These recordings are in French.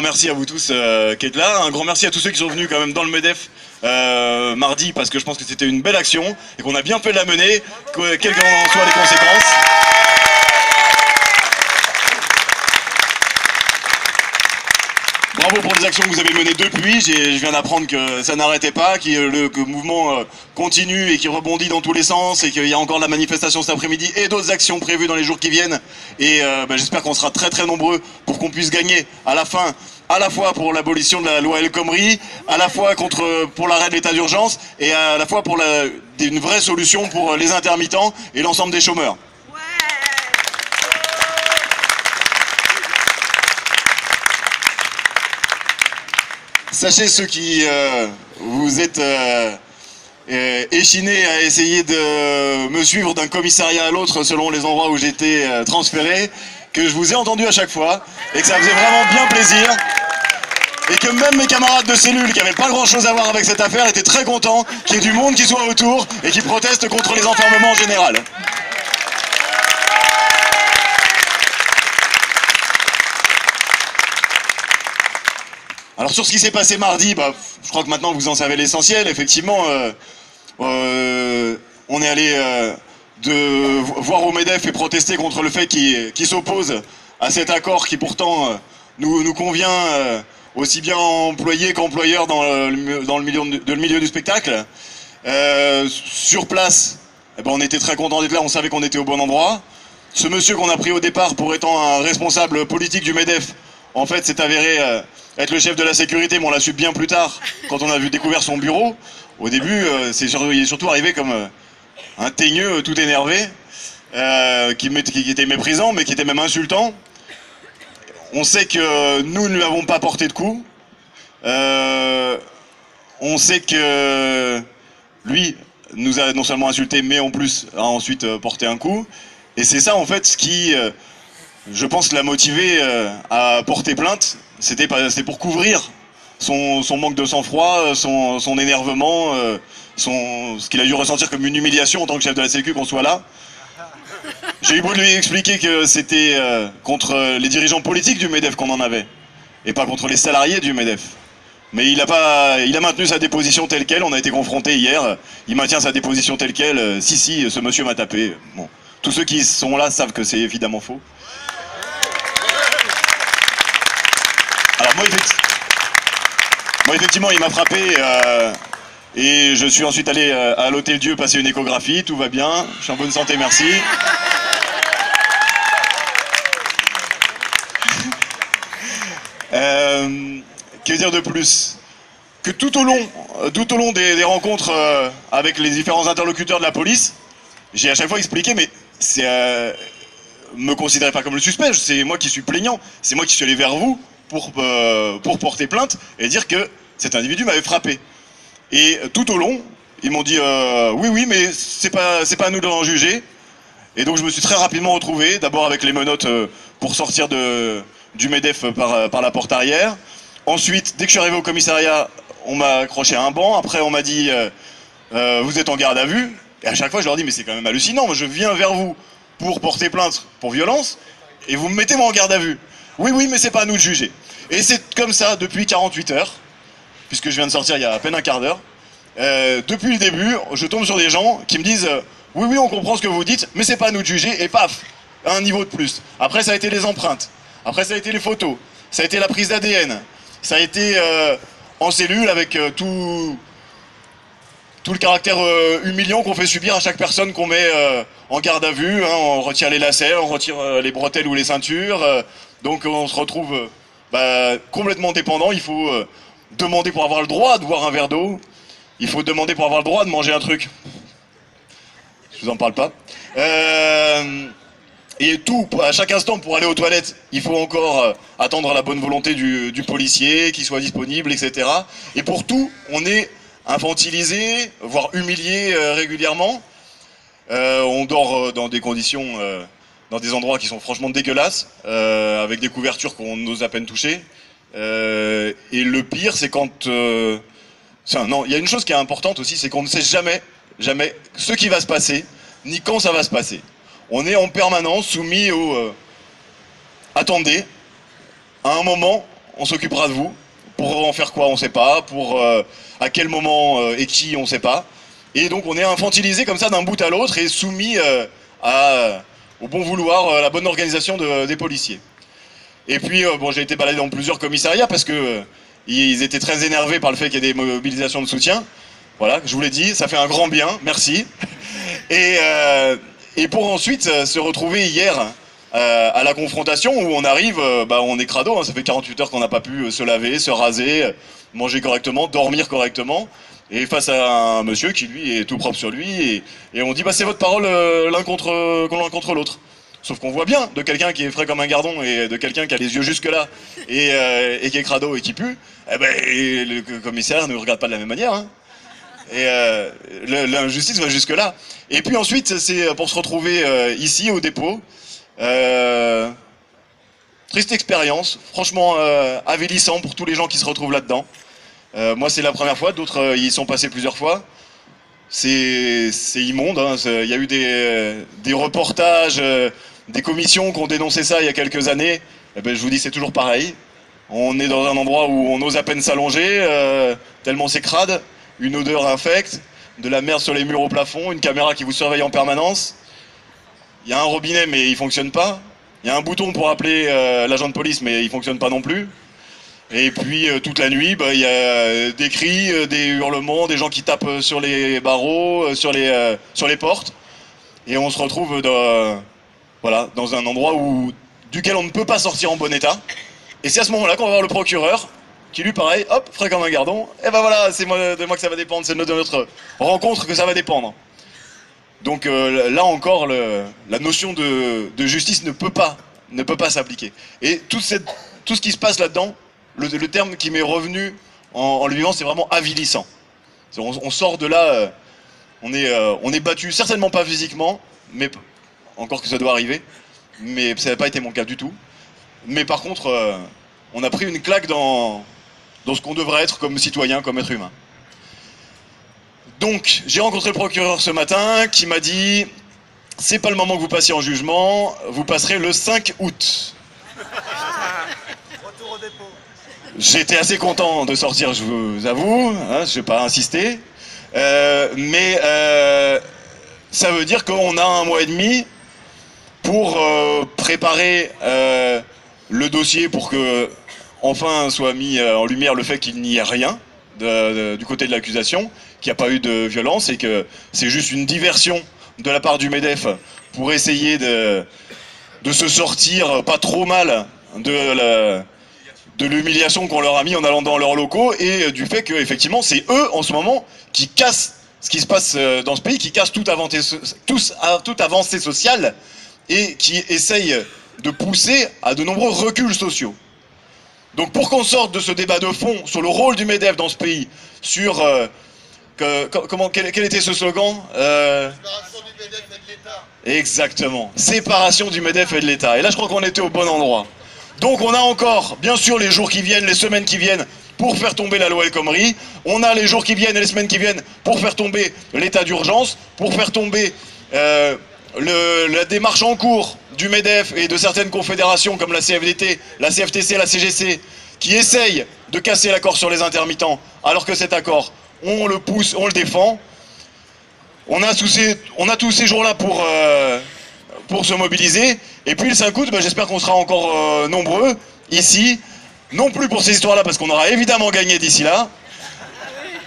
merci à vous tous qui êtes là. Un grand merci à tous ceux qui sont venus quand même dans le MEDEF mardi, parce que je pense que c'était une belle action et qu'on a bien fait de la mener, quelles qu'en soient les conséquences. Bravo pour les actions que vous avez menées depuis. Je viens d'apprendre que ça n'arrêtait pas, que le mouvement continue et qu'il rebondit dans tous les sens et qu'il y a encore de la manifestation cet après-midi et d'autres actions prévues dans les jours qui viennent. Et j'espère qu'on sera très très nombreux pour qu'on puisse gagner à la fin, à la fois pour l'abolition de la loi El Khomri, à la fois pour l'arrêt de l'état d'urgence et à la fois pour une vraie solution pour les intermittents et l'ensemble des chômeurs. Sachez ceux qui vous êtes échinés à essayer de me suivre d'un commissariat à l'autre selon les endroits où j'étais transféré, que je vous ai entendu à chaque fois et que ça faisait vraiment bien plaisir. Et que même mes camarades de cellule qui n'avaient pas grand chose à voir avec cette affaire étaient très contents qu'il y ait du monde qui soit autour et qui proteste contre les enfermements en général. Alors sur ce qui s'est passé mardi, je crois que maintenant vous en savez l'essentiel. Effectivement, on est allé voir au MEDEF et protester contre le fait qu'il s'oppose à cet accord qui pourtant nous convient aussi bien employés qu'employeurs dans le milieu du spectacle. Sur place, on était très contents d'être là, on savait qu'on était au bon endroit. Ce monsieur qu'on a pris au départ pour étant un responsable politique du MEDEF, en fait s'est avéré être le chef de la sécurité, mais on l'a su bien plus tard, quand on a découvert son bureau. Au début, il est surtout arrivé comme un teigneux tout énervé, qui était méprisant, mais qui était même insultant. On sait que nous ne lui avons pas porté de coups. On sait que lui nous a non seulement insulté, mais en plus a ensuite porté un coup. Et c'est ça en fait ce qui, je pense, l'a motivé à porter plainte. C'était pour couvrir son manque de sang-froid, son énervement, ce qu'il a dû ressentir comme une humiliation en tant que chef de la Sécu qu'on soit là. J'ai eu beau lui expliquer que c'était contre les dirigeants politiques du MEDEF qu'on en avait, et pas contre les salariés du MEDEF. Mais il a maintenu sa déposition telle quelle, on a été confrontés hier, il maintient sa déposition telle quelle, si, ce monsieur m'a tapé. Bon. Tous ceux qui sont là savent que c'est évidemment faux. Alors moi effectivement il m'a frappé et je suis ensuite allé à l'Hôtel-Dieu passer une échographie, tout va bien, je suis en bonne santé, merci. Que dire de plus? Que tout au long des rencontres avec les différents interlocuteurs de la police, j'ai à chaque fois expliqué, mais me considérez pas comme le suspect, c'est moi qui suis plaignant, c'est moi qui suis allé vers vous pour porter plainte et dire que cet individu m'avait frappé. Et tout au long, ils m'ont dit oui, mais c'est pas à nous d'en juger. Et donc je me suis très rapidement retrouvé, d'abord avec les menottes pour sortir du MEDEF par la porte arrière. Ensuite, dès que je suis arrivé au commissariat, on m'a accroché à un banc. Après, on m'a dit vous êtes en garde à vue. Et à chaque fois, je leur dis mais c'est quand même hallucinant. Moi, je viens vers vous pour porter plainte pour violence et vous me mettez moi en garde à vue. Oui, mais c'est pas à nous de juger. Et c'est comme ça depuis 48 heures, puisque je viens de sortir il y a à peine un quart d'heure. Depuis le début, je tombe sur des gens qui me disent oui, on comprend ce que vous dites, mais c'est pas à nous de juger, et paf, un niveau de plus. Après, ça a été les empreintes, après, ça a été les photos, ça a été la prise d'ADN, ça a été en cellule avec tout le caractère humiliant qu'on fait subir à chaque personne qu'on met en garde à vue. On retire les lacets, on retire les bretelles ou les ceintures, donc on se retrouve complètement dépendant. Il faut demander pour avoir le droit de boire un verre d'eau, il faut demander pour avoir le droit de manger un truc. Je vous en parle pas. Et à chaque instant, pour aller aux toilettes, il faut encore attendre la bonne volonté du policier, qu'il soit disponible, etc. Et pour tout, on est infantilisé, voire humilié régulièrement. On dort dans des conditions, dans des endroits qui sont franchement dégueulasses, avec des couvertures qu'on ose à peine toucher. Et le pire, c'est quand... non, il y a une chose qui est importante aussi, c'est qu'on ne sait jamais ce qui va se passer, ni quand ça va se passer. On est en permanence soumis au... attendez, à un moment, on s'occupera de vous. Pour en faire quoi, on ne sait pas. Pour à quel moment et qui, on ne sait pas. Et donc on est infantilisé comme ça d'un bout à l'autre et soumis au bon vouloir, à la bonne organisation des policiers. Et puis bon, j'ai été baladé dans plusieurs commissariats parce que ils étaient très énervés par le fait qu'il y ait des mobilisations de soutien. Voilà, je vous l'ai dit, ça fait un grand bien, merci. Et pour ensuite se retrouver hier à la confrontation où on arrive, on est crado, hein, ça fait 48 heures qu'on n'a pas pu se laver, se raser, manger correctement, dormir correctement. Et face à un monsieur qui lui est tout propre sur lui, et on dit c'est votre parole l'un contre l'autre. Sauf qu'on voit bien de quelqu'un qui est frais comme un gardon et de quelqu'un qui a les yeux jusque là et qui est crado et qui pue, et le commissaire ne regarde pas de la même manière. Hein. Et l'injustice va jusque là. Et puis ensuite c'est pour se retrouver ici au dépôt. Triste expérience, franchement avilissant pour tous les gens qui se retrouvent là-dedans. Moi c'est la première fois, d'autres y sont passés plusieurs fois. C'est immonde, hein. Il y a eu des reportages, des commissions qui ont dénoncé ça il y a quelques années. Je vous dis c'est toujours pareil. On est dans un endroit où on ose à peine s'allonger, tellement c'est crade, une odeur infecte, de la merde sur les murs au plafond, une caméra qui vous surveille en permanence. Il y a un robinet mais il fonctionne pas. Il y a un bouton pour appeler l'agent de police mais il fonctionne pas non plus. Et puis toute la nuit, y a des cris, des hurlements, des gens qui tapent sur les barreaux, sur les portes. Et on se retrouve dans un endroit duquel on ne peut pas sortir en bon état. Et c'est à ce moment-là qu'on va voir le procureur, qui lui pareil, hop, frais comme un gardon. Et voilà, c'est de moi que ça va dépendre, c'est de notre rencontre que ça va dépendre. Donc là encore, la notion de justice ne peut pas s'appliquer. Et tout ce qui se passe là-dedans, le terme qui m'est revenu en le vivant, c'est vraiment avilissant. On sort de là, on est battu, certainement pas physiquement, mais encore que ça doit arriver, mais ça n'a pas été mon cas du tout. Mais par contre, on a pris une claque dans ce qu'on devrait être comme citoyen, comme être humain. Donc, j'ai rencontré le procureur ce matin qui m'a dit « C'est pas le moment que vous passiez en jugement, vous passerez le 5 août. » Retour au dépôt. J'étais assez content de sortir, je vous avoue, hein, je vais pas insister. Mais ça veut dire qu'on a 1 mois et demi pour préparer le dossier pour que enfin soit mis en lumière le fait qu'il n'y ait rien du côté de l'accusation, qu'il n'y a pas eu de violence et que c'est juste une diversion de la part du MEDEF pour essayer de se sortir pas trop mal de l'humiliation qu'on leur a mis en allant dans leurs locaux et du fait qu'effectivement c'est eux en ce moment qui cassent ce qui se passe dans ce pays, qui cassent toute avancée sociale et qui essayent de pousser à de nombreux reculs sociaux. Donc pour qu'on sorte de ce débat de fond sur le rôle du MEDEF dans ce pays, sur quel était ce slogan Séparation du MEDEF et de l'État. Exactement, séparation du MEDEF et de l'État. Et là je crois qu'on était au bon endroit. Donc on a encore, bien sûr, les jours qui viennent, les semaines qui viennent, pour faire tomber la loi El Khomri. On a les jours qui viennent et les semaines qui viennent pour faire tomber l'état d'urgence, pour faire tomber la démarche en cours du MEDEF et de certaines confédérations comme la CFDT, la CFTC, la CGC, qui essayent de casser l'accord sur les intermittents, alors que cet accord, on le pousse, on le défend. On a tous ces jours-là pour se mobiliser. Et puis le 5 août, j'espère qu'on sera encore nombreux ici, non plus pour ces histoires-là, parce qu'on aura évidemment gagné d'ici là,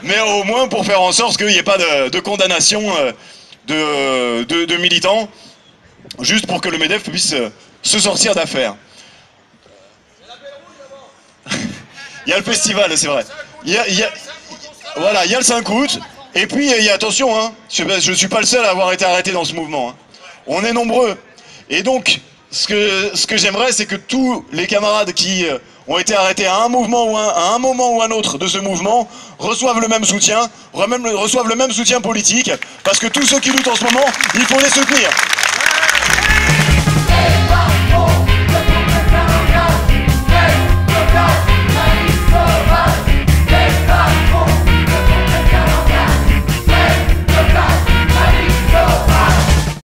mais au moins pour faire en sorte qu'il n'y ait pas de condamnation de militants, juste pour que le MEDEF puisse se sortir d'affaires. Il y a le festival, c'est vrai. Voilà, il y a le 5 août, et puis attention, hein, je ne suis pas le seul à avoir été arrêté dans ce mouvement. Hein. On est nombreux. Et donc, ce que j'aimerais, c'est que tous les camarades qui ont été arrêtés à un moment ou un autre de ce mouvement reçoivent le même soutien, reçoivent le même soutien politique, parce que tous ceux qui luttent en ce moment, il faut les soutenir.